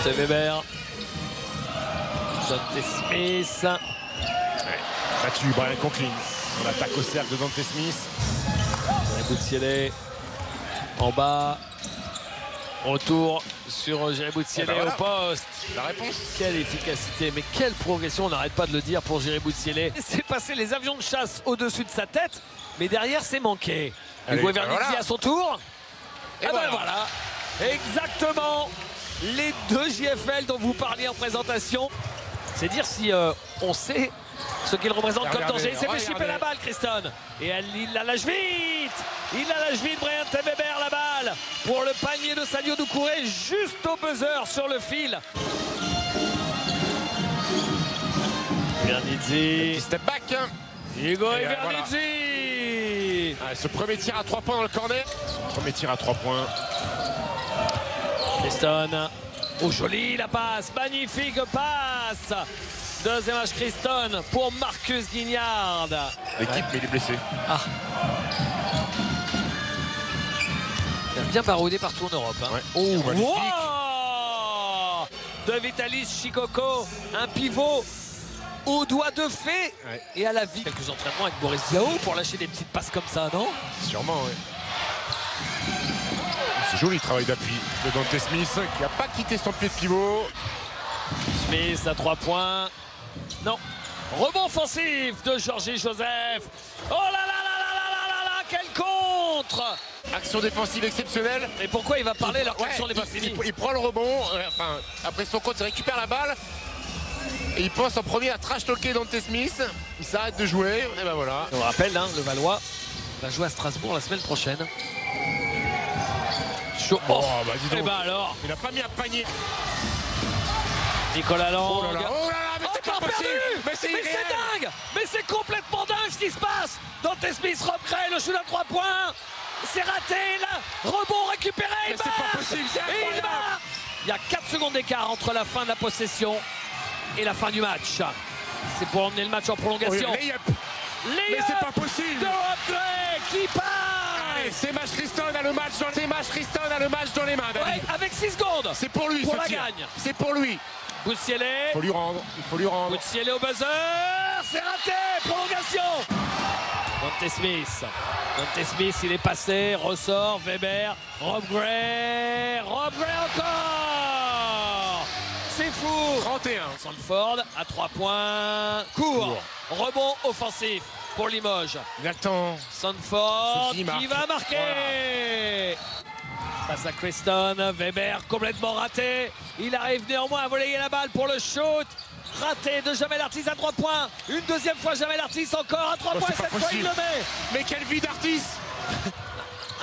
C'est Weber. Dante Smith. Ouais. Battu Brian Conklin. On attaque au cercle de Dante Smith. Boutielé en bas. Retour sur Jerry Boutielé voilà. au poste. La réponse. Quelle efficacité, mais quelle progression, on n'arrête pas de le dire pour Jerry Boutielé. C'est passé les avions de chasse au-dessus de sa tête, mais derrière c'est manqué. Hugo Evernizzi à son tour. Et voilà. Exactement les deux JFL dont vous parliez en présentation. C'est dire si on sait ce qu'il représente comme danger. Il s'est fait chipper la balle, Christon. Et il la lâche vite. Il la lâche vite, Brian Weber, la balle pour le panier de Sadio Doucouré, juste au buzzer sur le fil. Evernizzi. Step back. Hugo Evernizzi. Ce premier tir à 3 points dans le corner. Son premier tir à 3 points. Christon. Oh, joli la passe. Magnifique passe. Deuxième match Christon pour Marcus Guignard. L'équipe, mais il est blessé. Ah. Il a bien baroudé partout en Europe. Hein. Ouais. Oh, magnifique. Wow, de Vitalis Chikoko, un pivot au doigt de fée. Ouais. Et à la vie. Quelques entraînements avec Boris Diaw pour lâcher des petites passes comme ça, non? Sûrement, oui. C'est joli le travail d'appui de Dante Smith qui n'a pas quitté son pied de pivot. Smith à 3 points. Non. Rebond offensif de Georgie Joseph. Oh là là là là là là là là, quel contre! Action défensive exceptionnelle. Et pourquoi il va parler alors que l'action n'est pas finie? Il prend le rebond, après son compte, il récupère la balle. Et il pense en premier à trash-talker Dante Smith. Il s'arrête de jouer, et ben voilà. On rappelle, hein, le Valois va jouer à Strasbourg la semaine prochaine. Chaud. Oh, bah dis donc. Et bah alors, Il n'a pas mis un panier. Nicolas Lang. Oh là là, mais c'est pas possible. Mais c'est dingue. Mais c'est complètement dingue ce qui se passe. Dante Smith recrée le shoot à 3 points. C'est raté là. Rebond récupéré. Mais c'est pas possible, c'est incroyable. Il y a 4 secondes d'écart entre la fin de la possession et la fin du match. C'est pour emmener le match en prolongation. Oh, mais c'est pas possible. De Robley qui passe. C'est Match Christon a le match dans les mains. Ouais, avec 6 secondes. C'est pour lui. Pour la gagne. C'est pour lui. Boutielé. Il faut lui rendre. Boutielé au buzzer. C'est raté. Prolongation. Dante Smith, il est passé. Ressort. Weber. Rob Gray encore. C'est fou. 31. Sandford à 3 points. Court. Rebond offensif pour Limoges. Il attend. Sandford qui marque. va marquer. Voilà. Passe à Christon. Weber complètement raté. Il arrive néanmoins à voler la balle pour le shoot. Raté de Jamel Artis à 3 points. Une deuxième fois Jamel Artis encore à 3 points. Cette fois il le met. Mais quelle vie d'Artis.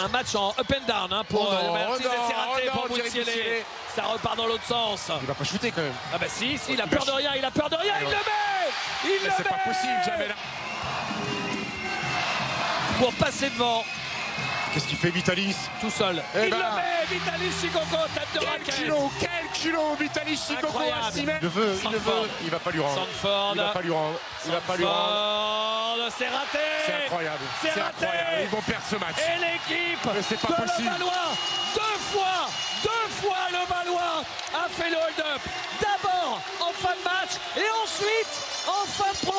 Un match en up and down hein, pour Jamel Artis. C'est raté pour Boutielé. Ça repart dans l'autre sens. Il va pas shooter quand même. Ah bah si, il a peur de rien, il le met. Mais c'est pas possible, Jamel. Pour passer devant. Qu'est-ce qu'il fait Vitalis? Tout seul. Il le met, Vitalis Chikoko, tête de raquette. Quel culot, Vitalis Chikoko à 6 mètres. Il va pas lui rendre. Sandford. Il va pas lui rendre. C'est raté. C'est incroyable. C'est raté. Ils vont perdre ce match. Et l'équipe de possible. Levallois, deux fois le Valois a fait le hold-up. D'abord en fin de match et ensuite en fin de